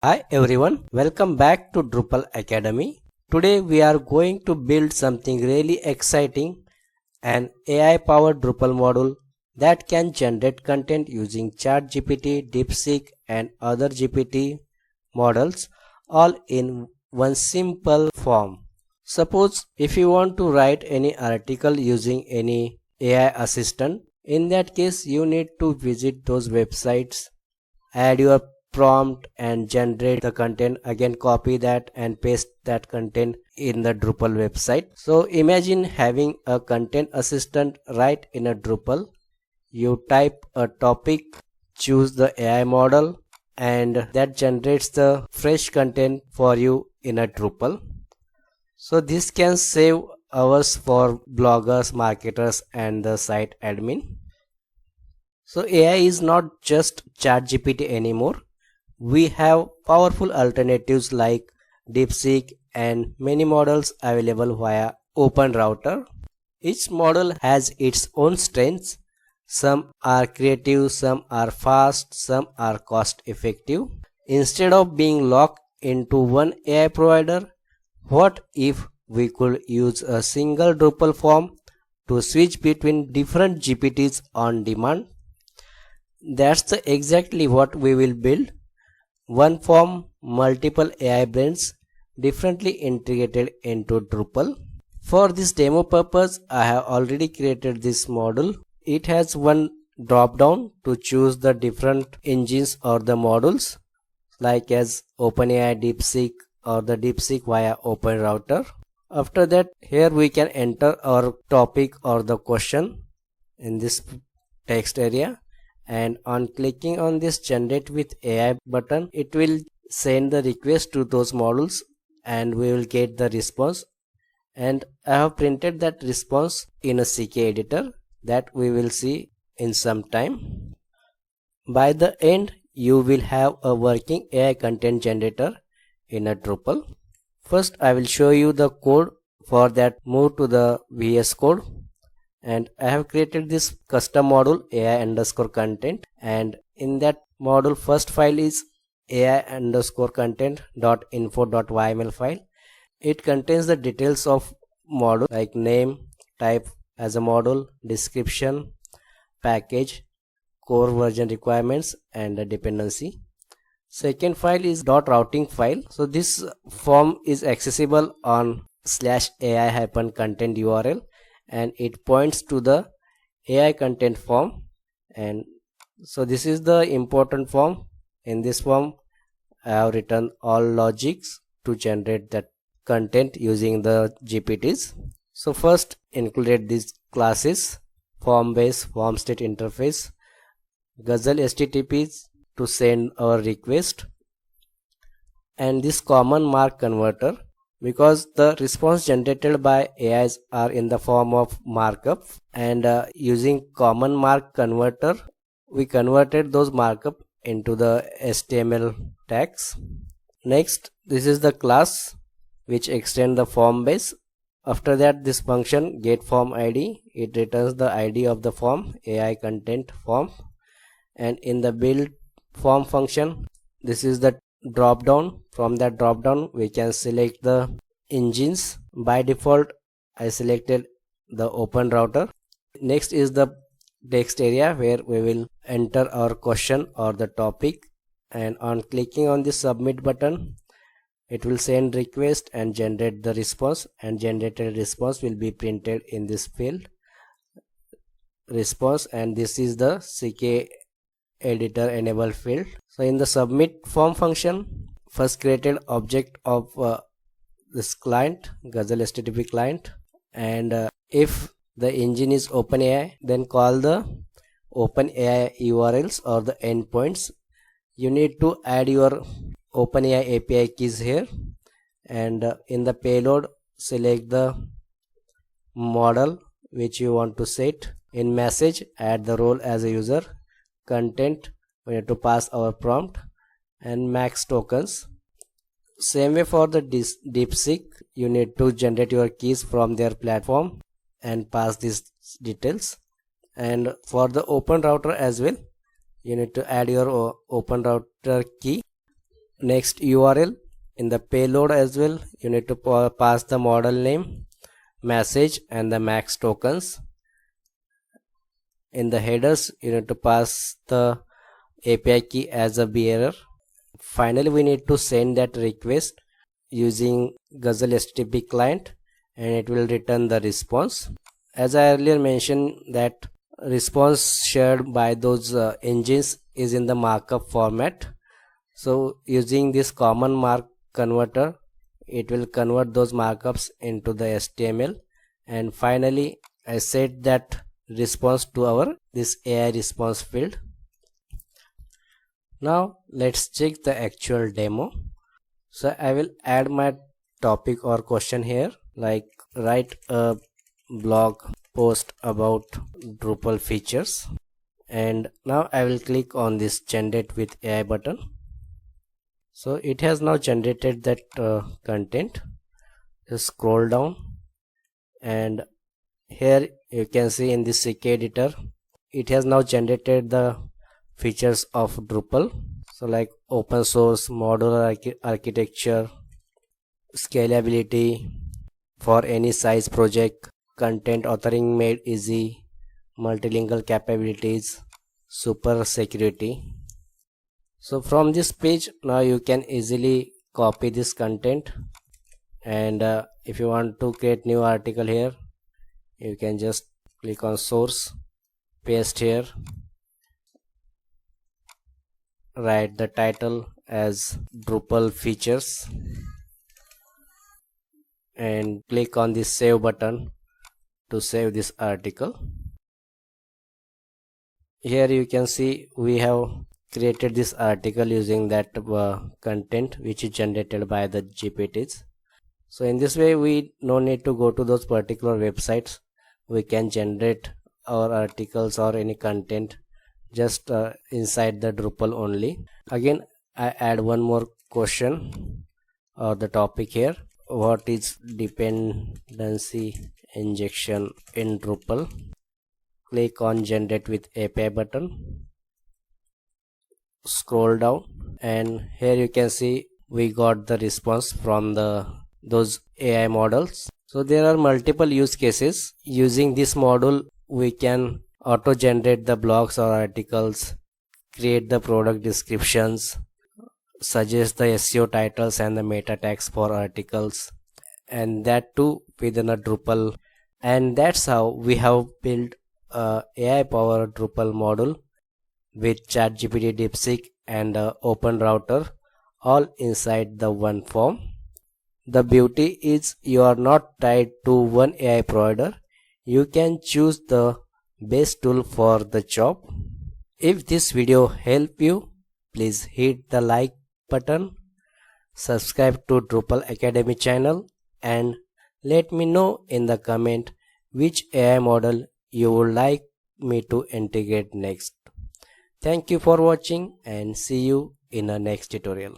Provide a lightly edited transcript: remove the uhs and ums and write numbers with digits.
Hi everyone, welcome back to Drupal Academy. Today we are going to build something really exciting, an AI powered Drupal module that can generate content using ChatGPT, DeepSeek and other GPT models all in one simple form. Suppose if you want to write any article using any AI assistant, in that case you need to visit those websites, add your prompt and generate the content, again copy that and paste that content in the Drupal website. So imagine having a content assistant right in a Drupal. You type a topic, choose the AI model, and that generates the fresh content for you in a Drupal. So this can save hours for bloggers, marketers and the site admin. So AI is not just ChatGPT anymore. We have powerful alternatives like DeepSeek and many models available via OpenRouter. Each model has its own strengths. Some are creative, some are fast, some are cost effective. Instead of being locked into one AI provider, what if we could use a single Drupal form to switch between different GPTs on demand? That's exactly what we will build. One form, multiple AI brains differently integrated into Drupal. For this demo purpose, I have already created this model. It has one drop down to choose the different engines or the modules like as OpenAI, DeepSeek or the DeepSeek via OpenRouter. After that, here we can enter our topic or the question in this text area, and on clicking on this generate with AI button, it will send the request to those models and we will get the response. And I have printed that response in a CKEditor that we will see in some time. By the end, you will have a working AI content generator in a Drupal. First, I will show you the code. For that, move to the VS Code. And I have created this custom module AI underscore content, and in that module first file is AI underscore content dot info dot yml file. It contains the details of module like name, type as a module, description, package, core version requirements and a dependency. Second file is .routing file. So this form is accessible on /ai-content URL and it points to the AI content form. And so this is the important form. In this form I have written all logics to generate that content using the GPTs. So first included these classes: form base, form state interface, Guzzle HTTPs to send our request, and this common mark converter, because the response generated by AIs are in the form of markup, and using common mark converter we converted those markup into the HTML tags. Next, this is the class which extend the form base. After that, this function get form ID, it returns the ID of the form, AI content form. And in the build form function, this is the drop down. From that drop down we can select the engines. By default I selected the OpenRouter. Next is the text area where we will enter our question or the topic, and on clicking on the submit button it will send request and generate the response, and generated response will be printed in this field response, and this is the CKEditor enable field. So in the submit form function, first created object of this client, Guzzle HTTP client, and if the engine is OpenAI, then call the OpenAI URLs or the endpoints. You need to add your OpenAI API keys here, and in the payload select the model which you want to set. In message add the role as a user, content we have to pass our prompt, and max tokens. Same way for the DeepSeek, you need to generate your keys from their platform and pass these details. And for the OpenRouter as well, you need to add your OpenRouter key next URL. In the payload as well, you need to pass the model name, message and the max tokens. In the headers, you need to pass the API key as a bearer. Finally, we need to send that request using Guzzle HTTP client, and it will return the response. As I earlier mentioned, that response shared by those engines is in the markup format. So using this common mark converter, it will convert those markups into the HTML. And finally, I set that response to our this AI response field. Now let's check the actual demo. So I will add my topic or question here, like write a blog post about Drupal features, and now I will click on this generate with AI button. So it has now generated that content. Just scroll down, and here you can see in this CKEditor it has now generated the features of Drupal. So like open source, modular architecture, scalability for any size project, content authoring made easy, multilingual capabilities, super security. So from this page, now you can easily copy this content, and if you want to create new article here, you can just click on source, paste here, write the title as Drupal features, and click on this save button to save this article. Here you can see we have created this article using that content which is generated by the GPTs. So in this way, we no need to go to those particular websites. We can generate our articles or any content just inside the Drupal only. Again, I add one more question or the topic here. What is dependency injection in Drupal? Click on generate with API button, scroll down, and here you can see we got the response from those AI models. So there are multiple use cases. Using this module, we can auto generate the blogs or articles, create the product descriptions, suggest the SEO titles and the meta tags for articles, and that too within a Drupal. And that's how we have built a AI powered Drupal module with ChatGPT, DeepSeek and OpenRouter all inside the one form. The beauty is you are not tied to one AI provider. You can choose the best tool for the job. If this video helped you, please hit the like button, subscribe to Drupal Academy channel, and let me know in the comment which AI model you would like me to integrate next. Thank you for watching and see you in a next tutorial.